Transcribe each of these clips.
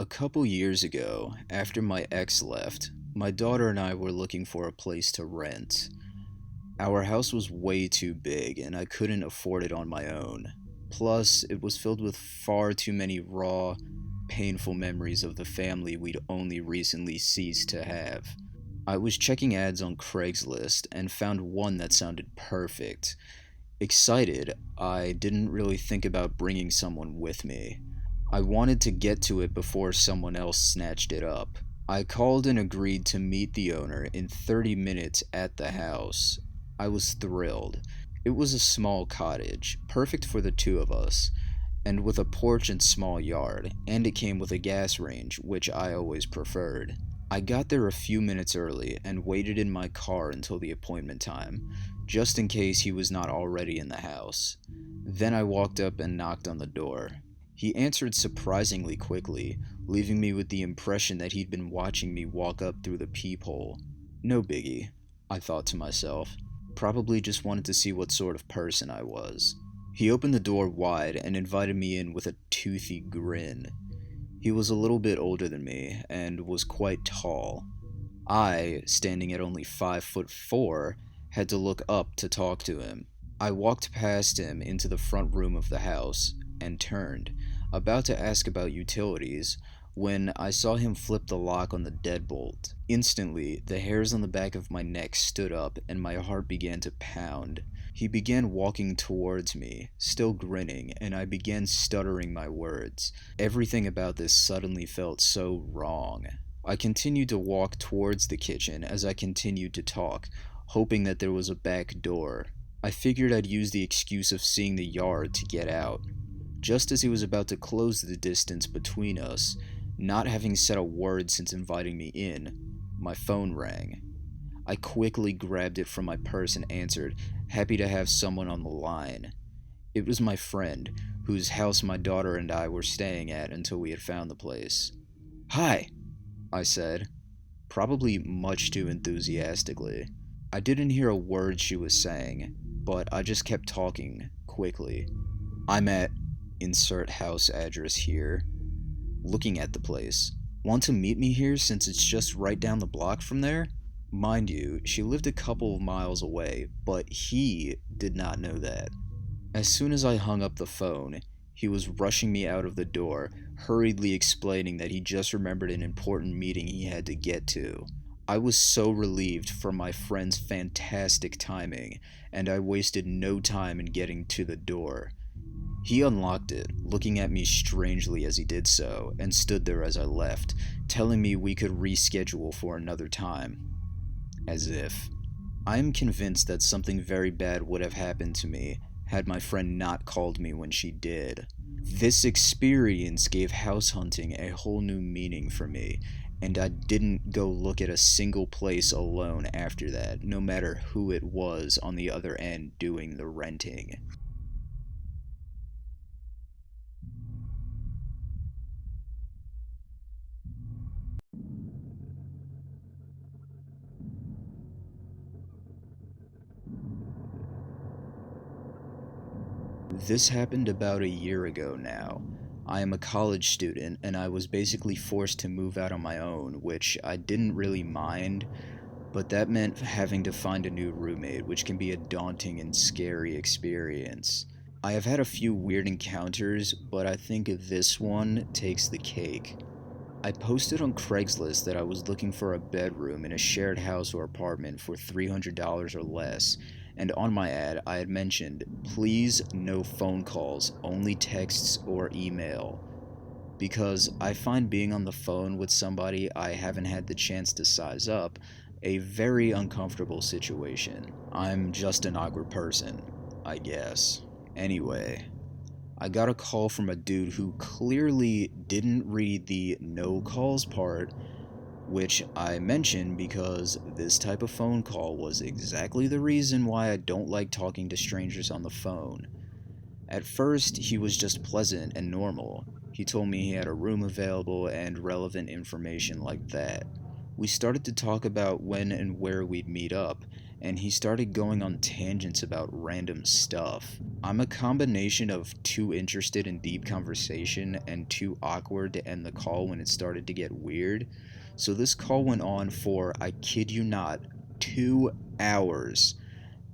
A couple years ago, after my ex left, my daughter and I were looking for a place to rent. Our house was way too big and I couldn't afford it on my own. Plus, it was filled with far too many raw, painful memories of the family we'd only recently ceased to have. I was checking ads on Craigslist and found one that sounded perfect. Excited, I didn't really think about bringing someone with me. I wanted to get to it before someone else snatched it up. I called and agreed to meet the owner in 30 minutes at the house. I was thrilled. It was a small cottage, perfect for the two of us, and with a porch and small yard, and it came with a gas range, which I always preferred. I got there a few minutes early and waited in my car until the appointment time, just in case he was not already in the house. Then I walked up and knocked on the door. He answered surprisingly quickly, leaving me with the impression that he'd been watching me walk up through the peephole. No biggie, I thought to myself. Probably just wanted to see what sort of person I was. He opened the door wide and invited me in with a toothy grin. He was a little bit older than me and was quite tall. I, standing at only 5'4", had to look up to talk to him. I walked past him into the front room of the house and turned, about to ask about utilities, when I saw him flip the lock on the deadbolt. Instantly, the hairs on the back of my neck stood up and my heart began to pound. He began walking towards me, still grinning, and I began stuttering my words. Everything about this suddenly felt so wrong. I continued to walk towards the kitchen as I continued to talk, hoping that there was a back door. I figured I'd use the excuse of seeing the yard to get out. Just as he was about to close the distance between us, not having said a word since inviting me in, my phone rang. I quickly grabbed it from my purse and answered, happy to have someone on the line. It was my friend, whose house my daughter and I were staying at until we had found the place. "Hi," I said, probably much too enthusiastically. I didn't hear a word she was saying, but I just kept talking, quickly. "I'm at insert house address here," looking at the place. "Want to meet me here since it's just right down the block from there?" Mind you, she lived a couple of miles away, but he did not know that. As soon as I hung up the phone, he was rushing me out of the door, hurriedly explaining that he just remembered an important meeting he had to get to. I was so relieved from my friend's fantastic timing, and I wasted no time in getting to the door. He unlocked it, looking at me strangely as he did so, and stood there as I left, telling me we could reschedule for another time. As if. I am convinced that something very bad would have happened to me had my friend not called me when she did. This experience gave house hunting a whole new meaning for me, and I didn't go look at a single place alone after that, no matter who it was on the other end doing the renting. This happened about a year ago now. I am a college student and I was basically forced to move out on my own, which I didn't really mind, but that meant having to find a new roommate, which can be a daunting and scary experience. I have had a few weird encounters, but I think this one takes the cake. I posted on Craigslist that I was looking for a bedroom in a shared house or apartment for $300 or less, and on my ad I had mentioned, please no phone calls, only texts or email, because I find being on the phone with somebody I haven't had the chance to size up a very uncomfortable situation. I'm just an awkward person, I guess. Anyway, I got a call from a dude who clearly didn't read the no calls part, which I mentioned because this type of phone call was exactly the reason why I don't like talking to strangers on the phone. At first, he was just pleasant and normal. He told me he had a room available and relevant information like that. We started to talk about when and where we'd meet up, and he started going on tangents about random stuff. I'm a combination of too interested in deep conversation and too awkward to end the call when it started to get weird. So this call went on for, I kid you not, 2 hours,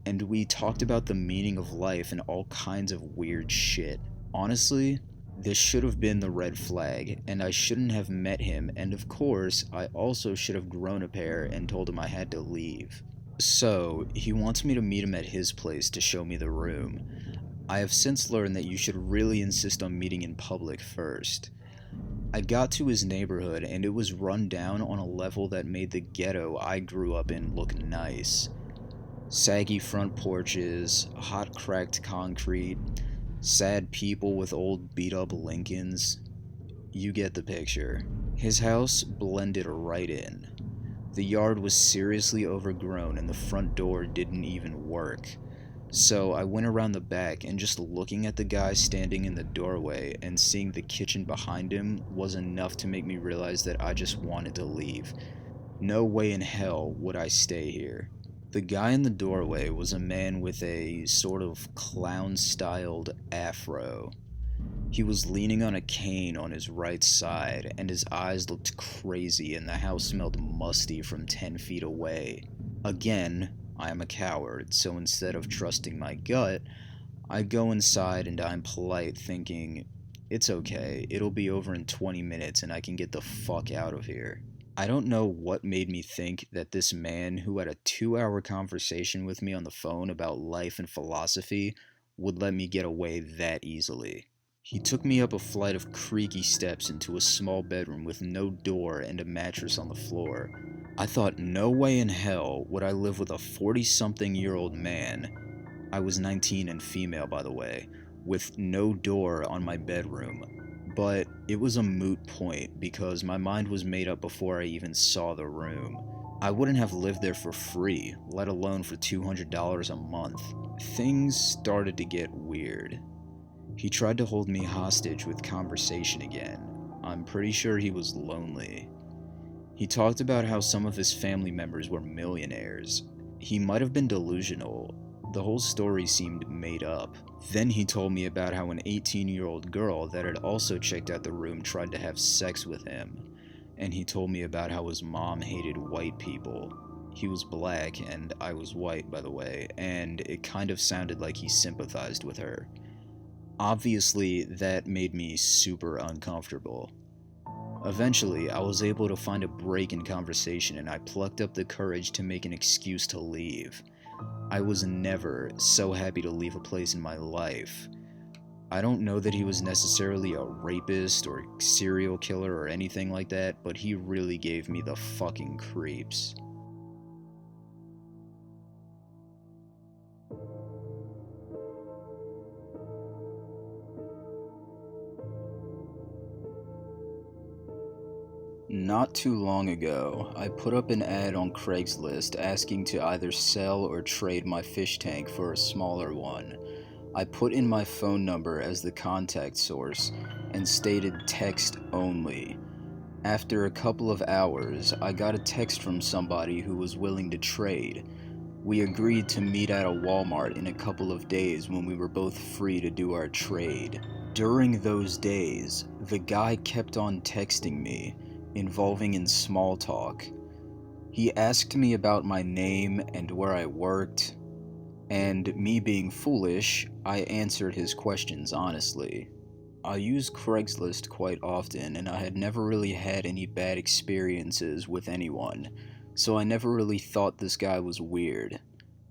and we talked about the meaning of life and all kinds of weird shit. Honestly, this should have been the red flag, and I shouldn't have met him, and of course, I also should have grown a pair and told him I had to leave. So, he wants me to meet him at his place to show me the room. I have since learned that you should really insist on meeting in public first. I got to his neighborhood and it was run down on a level that made the ghetto I grew up in look nice. Saggy front porches, hot cracked concrete, sad people with old beat up Lincolns. You get the picture. His house blended right in. The yard was seriously overgrown and the front door didn't even work. So I went around the back, and just looking at the guy standing in the doorway and seeing the kitchen behind him was enough to make me realize that I just wanted to leave. No way in hell would I stay here. The guy in the doorway was a man with a sort of clown-styled afro. He was leaning on a cane on his right side, and his eyes looked crazy, and the house smelled musty from 10 feet away. Again, I am a coward, so instead of trusting my gut, I go inside and I'm polite, thinking, it's okay, it'll be over in 20 minutes and I can get the fuck out of here. I don't know what made me think that this man who had a 2-hour conversation with me on the phone about life and philosophy would let me get away that easily. He took me up a flight of creaky steps into a small bedroom with no door and a mattress on the floor. I thought no way in hell would I live with a 40-something-year-old man, I was 19 and female by the way, with no door on my bedroom. But it was a moot point because my mind was made up before I even saw the room. I wouldn't have lived there for free, let alone for $200 a month. Things started to get weird. He tried to hold me hostage with conversation again. I'm pretty sure he was lonely. He talked about how some of his family members were millionaires. He might have been delusional. The whole story seemed made up. Then he told me about how an 18-year-old girl that had also checked out the room tried to have sex with him. And he told me about how his mom hated white people. He was black and I was white, by the way, and it kind of sounded like he sympathized with her. Obviously, that made me super uncomfortable. Eventually, I was able to find a break in conversation and I plucked up the courage to make an excuse to leave. I was never so happy to leave a place in my life. I don't know that he was necessarily a rapist or serial killer or anything like that, but he really gave me the fucking creeps. Not too long ago, I put up an ad on Craigslist asking to either sell or trade my fish tank for a smaller one. I put in my phone number as the contact source and stated text only. After a couple of hours, I got a text from somebody who was willing to trade. We agreed to meet at a Walmart in a couple of days when we were both free to do our trade. During those days, the guy kept on texting me, involving in small talk. He asked me about my name and where I worked, and me being foolish, I answered his questions honestly. I use Craigslist quite often, and I had never really had any bad experiences with anyone, so I never really thought this guy was weird.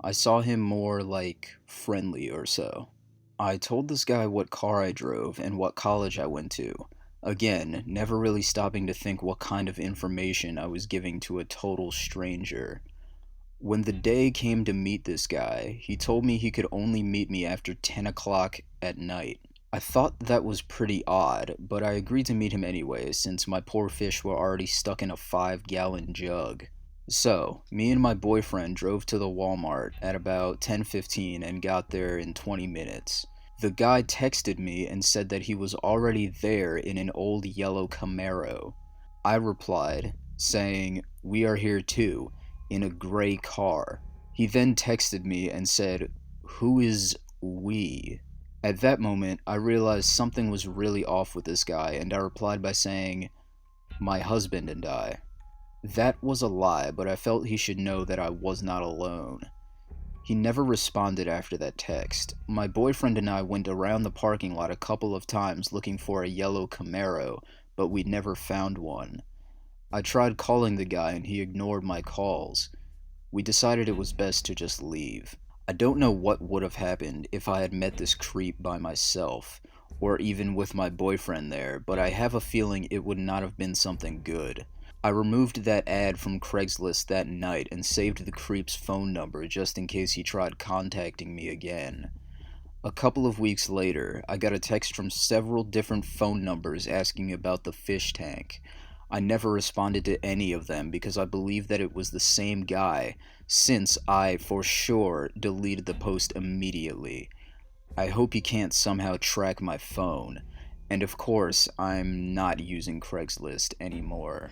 I saw him more like friendly or so. I told this guy what car I drove and what college I went to. Again, never really stopping to think what kind of information I was giving to a total stranger. When the day came to meet this guy, he told me he could only meet me after 10 o'clock at night. I thought that was pretty odd, but I agreed to meet him anyway since my poor fish were already stuck in a 5-gallon jug. So, me and my boyfriend drove to the Walmart at about 10:15 and got there in 20 minutes. The guy texted me and said that he was already there in an old yellow Camaro. I replied, saying, "We are here too, in a gray car." He then texted me and said, "Who is we?" At that moment, I realized something was really off with this guy, and I replied by saying, "My husband and I." That was a lie, but I felt he should know that I was not alone. He never responded after that text. My boyfriend and I went around the parking lot a couple of times looking for a yellow Camaro, but we never found one. I tried calling the guy and he ignored my calls. We decided it was best to just leave. I don't know what would have happened if I had met this creep by myself, or even with my boyfriend there, but I have a feeling it would not have been something good. I removed that ad from Craigslist that night and saved the creep's phone number just in case he tried contacting me again. A couple of weeks later, I got a text from several different phone numbers asking about the fish tank. I never responded to any of them because I believed that it was the same guy, since I, for sure, deleted the post immediately. I hope he can't somehow track my phone. And of course, I'm not using Craigslist anymore.